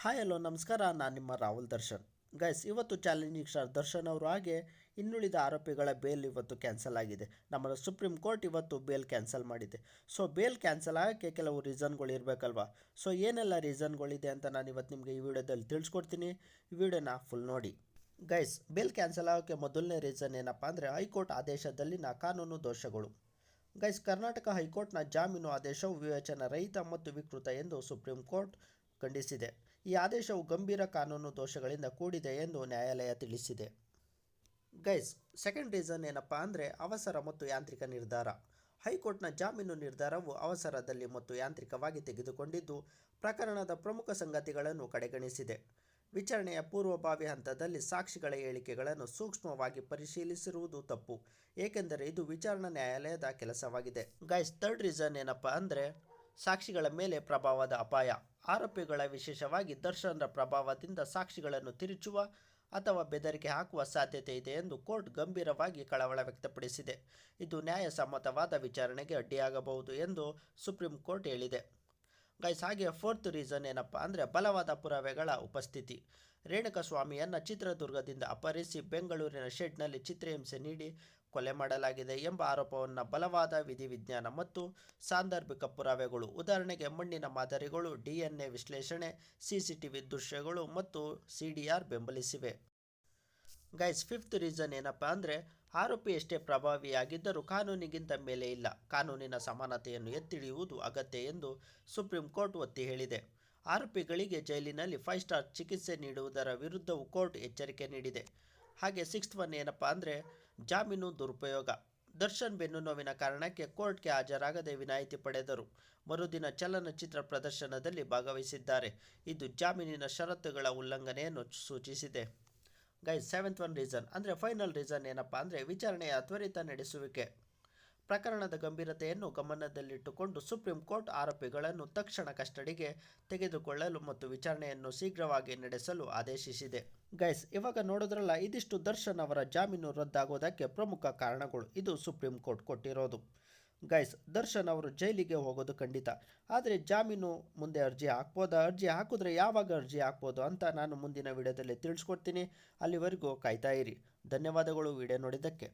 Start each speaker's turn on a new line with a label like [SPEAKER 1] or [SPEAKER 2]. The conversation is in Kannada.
[SPEAKER 1] ಹಾಯ್ ಹಲೋ ನಮಸ್ಕಾರ, ನಾನು ನಿಮ್ಮ ರಾಹುಲ್ ದರ್ಶನ್. ಗೈಸ್, ಇವತ್ತು ಚಾಲೆಂಜಿಂಗ್ ಸ್ಟಾರ್ ದರ್ಶನ್ ಅವರು ಹಾಗೆ ಇನ್ನುಳಿದ ಆರೋಪಿಗಳ ಬೇಲ್ ಇವತ್ತು ಕ್ಯಾನ್ಸಲ್ ಆಗಿದೆ. ನಮ್ಮ ಸುಪ್ರೀಂ ಕೋರ್ಟ್ ಇವತ್ತು ಬೇಲ್ ಕ್ಯಾನ್ಸಲ್ ಮಾಡಿದೆ. ಸೊ ಬೇಲ್ ಕ್ಯಾನ್ಸಲ್ ಆಗೋಕ್ಕೆ ಕೆಲವು ರೀಸನ್ಗಳು ಇರಬೇಕಲ್ವಾ. ಸೊ ಏನೆಲ್ಲ ರೀಸನ್ಗಳಿದೆ ಅಂತ ನಾನು ಇವತ್ತು ನಿಮಗೆ ಈ ವಿಡಿಯೋದಲ್ಲಿ ತಿಳಿಸ್ಕೊಡ್ತೀನಿ. ಈ ವಿಡಿಯೋನ ಫುಲ್ ನೋಡಿ. ಗೈಸ್, ಬೇಲ್ ಕ್ಯಾನ್ಸಲ್ ಆಗೋಕ್ಕೆ ಮೊದಲನೇ ರೀಸನ್ ಏನಪ್ಪ ಅಂದರೆ ಹೈಕೋರ್ಟ್ ಆದೇಶದಲ್ಲಿನ ಕಾನೂನು ದೋಷಗಳು. ಗೈಸ್, ಕರ್ನಾಟಕ ಹೈಕೋರ್ಟ್ನ ಜಾಮೀನು ಆದೇಶವು ವಿವೇಚನಾ ರಹಿತ ಮತ್ತು ವಿಕೃತ ಎಂದು ಸುಪ್ರೀಂ ಕೋರ್ಟ್ ಖಂಡಿಸಿದೆ. ಈ ಆದೇಶವು ಗಂಭೀರ ಕಾನೂನು ದೋಷಗಳಿಂದ ಕೂಡಿದೆ ಎಂದು ನ್ಯಾಯಾಲಯ ತಿಳಿಸಿದೆ. ಗೈಸ್, ಸೆಕೆಂಡ್ ರೀಸನ್ ಏನಪ್ಪ ಅಂದರೆ ಅವಸರ ಮತ್ತು ಯಾಂತ್ರಿಕ ನಿರ್ಧಾರ. ಹೈಕೋರ್ಟ್ನ ಜಾಮೀನು ನಿರ್ಧಾರವು ಅವಸರದಲ್ಲಿ ಮತ್ತು ಯಾಂತ್ರಿಕವಾಗಿ ತೆಗೆದುಕೊಂಡಿದ್ದು ಪ್ರಕರಣದ ಪ್ರಮುಖ ಸಂಗತಿಗಳನ್ನು ಕಡೆಗಣಿಸಿದೆ. ವಿಚಾರಣೆಯ ಪೂರ್ವಭಾವಿ ಹಂತದಲ್ಲಿ ಸಾಕ್ಷಿಗಳ ಹೇಳಿಕೆಗಳನ್ನು ಸೂಕ್ಷ್ಮವಾಗಿ ಪರಿಶೀಲಿಸಿರುವುದು ತಪ್ಪು, ಏಕೆಂದರೆ ಇದು ವಿಚಾರಣಾ ನ್ಯಾಯಾಲಯದ ಕೆಲಸವಾಗಿದೆ. ಗೈಸ್, ಥರ್ಡ್ ರೀಸನ್ ಏನಪ್ಪ ಅಂದರೆ ಸಾಕ್ಷಿಗಳ ಮೇಲೆ ಪ್ರಭಾವದ ಅಪಾಯ. ಆರೋಪಿಗಳ, ವಿಶೇಷವಾಗಿ ದರ್ಶನ್ರ ಪ್ರಭಾವದಿಂದ ಸಾಕ್ಷಿಗಳನ್ನು ತಿರುಚುವ ಅಥವಾ ಬೆದರಿಕೆ ಹಾಕುವ ಸಾಧ್ಯತೆ ಇದೆ ಎಂದು ಕೋರ್ಟ್ ಗಂಭೀರವಾಗಿ ಕಳವಳ ವ್ಯಕ್ತಪಡಿಸಿದೆ. ಇದು ನ್ಯಾಯಸಮ್ಮತವಾದ ವಿಚಾರಣೆಗೆ ಅಡ್ಡಿಯಾಗಬಹುದು ಎಂದು ಸುಪ್ರೀಂ ಕೋರ್ಟ್ ಹೇಳಿದೆ. ಗೈಸ್, ಹಾಗೆ ಫೋರ್ತ್ ರೀಸನ್ ಏನಪ್ಪ ಅಂದರೆ ಬಲವಾದ ಪುರಾವೆಗಳ ಉಪಸ್ಥಿತಿ. ರೇಣುಕಾಸ್ವಾಮಿಯನ್ನು ಚಿತ್ರದುರ್ಗದಿಂದ ಅಪಹರಿಸಿ ಬೆಂಗಳೂರಿನ ಶೆಡ್ನಲ್ಲಿ ಚಿತ್ರಹಿಂಸೆ ನೀಡಿ ಕೊಲೆ ಮಾಡಲಾಗಿದೆ ಎಂಬ ಆರೋಪವನ್ನು ಬಲವಾದ ವಿಧಿವಿಜ್ಞಾನ ಮತ್ತು ಸಾಂದರ್ಭಿಕ ಪುರಾವೆಗಳು, ಉದಾಹರಣೆಗೆ ಮಣ್ಣಿನ ಮಾದರಿಗಳು, DNA ವಿಶ್ಲೇಷಣೆ, CCTV ದೃಶ್ಯಗಳು ಮತ್ತು CDR ಬೆಂಬಲಿಸಿವೆ. ಗೈಸ್, ಫಿಫ್ತ್ ರೀಸನ್ ಏನಪ್ಪ ಅಂದರೆ ಆರೋಪಿ ಎಷ್ಟೇ ಪ್ರಭಾವಿಯಾಗಿದ್ದರೂ ಕಾನೂನಿಗಿಂತ ಮೇಲೆ ಇಲ್ಲ, ಕಾನೂನಿನ ಸಮಾನತೆಯನ್ನು ಎತ್ತಿಡಿಯುವುದು ಅಗತ್ಯ ಎಂದು ಸುಪ್ರೀಂ ಕೋರ್ಟ್ ಒತ್ತಿ ಹೇಳಿದೆ. ಆರೋಪಿಗಳಿಗೆ ಜೈಲಿನಲ್ಲಿ 5 ಸ್ಟಾರ್ ಚಿಕಿತ್ಸೆ ನೀಡುವುದರ ವಿರುದ್ಧವೂ ಕೋರ್ಟ್ ಎಚ್ಚರಿಕೆ ನೀಡಿದೆ. ಹಾಗೆ ಸಿಕ್ಸ್ತ್ ಒನ್ ಏನಪ್ಪ ಅಂದರೆ ಜಾಮೀನು ದುರುಪಯೋಗ. ದರ್ಶನ್ ಬೆನ್ನು ನೋವಿನ ಕಾರಣಕ್ಕೆ ಕೋರ್ಟ್ಗೆ ಹಾಜರಾಗದೆ ವಿನಾಯಿತಿ ಪಡೆದರು. ಮರುದಿನ ಚಲನಚಿತ್ರ ಪ್ರದರ್ಶನದಲ್ಲಿ ಭಾಗವಹಿಸಿದ್ದಾರೆ. ಇದು ಜಾಮೀನಿನ ಷರತ್ತುಗಳ ಉಲ್ಲಂಘನೆಯನ್ನು ಸೂಚಿಸಿದೆ. ಗೈಸ್, ಸೆವೆಂತ್ ಒನ್ ರೀಸನ್ ಅಂದರೆ ಫೈನಲ್ ರೀಸನ್ ಏನಪ್ಪ ಅಂದರೆ ವಿಚಾರಣೆಯ ತ್ವರಿತ ನಡೆಸುವಿಕೆ. ಪ್ರಕರಣದ ಗಂಭೀರತೆಯನ್ನು ಗಮನದಲ್ಲಿಟ್ಟುಕೊಂಡು ಸುಪ್ರೀಂ ಕೋರ್ಟ್ ಆರೋಪಿಗಳನ್ನು ತಕ್ಷಣ ಕಸ್ಟಡಿಗೆ ತೆಗೆದುಕೊಳ್ಳಲು ಮತ್ತು ವಿಚಾರಣೆಯನ್ನು ಶೀಘ್ರವಾಗಿ ನಡೆಸಲು ಆದೇಶಿಸಿದೆ. ಗೈಸ್, ಇವಾಗ ನೋಡಿದ್ರಲ್ಲ, ಇದಿಷ್ಟು ದರ್ಶನ್ ಅವರ ಜಾಮೀನು ರದ್ದಾಗೋದಕ್ಕೆ ಪ್ರಮುಖ ಕಾರಣಗಳು. ಇದು ಸುಪ್ರೀಂ ಕೋರ್ಟ್ ಕೊಟ್ಟಿರೋದು. ಗೈಸ್, ದರ್ಶನ್ ಅವರು ಜೈಲಿಗೆ ಹೋಗೋದು ಖಂಡಿತ, ಆದರೆ ಜಾಮೀನು ಮುಂದೆ ಅರ್ಜಿ ಹಾಕ್ಬೋದಾ, ಅರ್ಜಿ ಹಾಕಿದ್ರೆ ಯಾವಾಗ ಅರ್ಜಿ ಹಾಕ್ಬೋದು ಅಂತ ನಾನು ಮುಂದಿನ ವಿಡಿಯೋದಲ್ಲಿ ತಿಳಿಸ್ಕೊಡ್ತೀನಿ. ಅಲ್ಲಿವರೆಗೂ ಕಾಯ್ತಾ ಇರಿ. ಧನ್ಯವಾದಗಳು ವಿಡಿಯೋ ನೋಡಿದ್ದಕ್ಕೆ.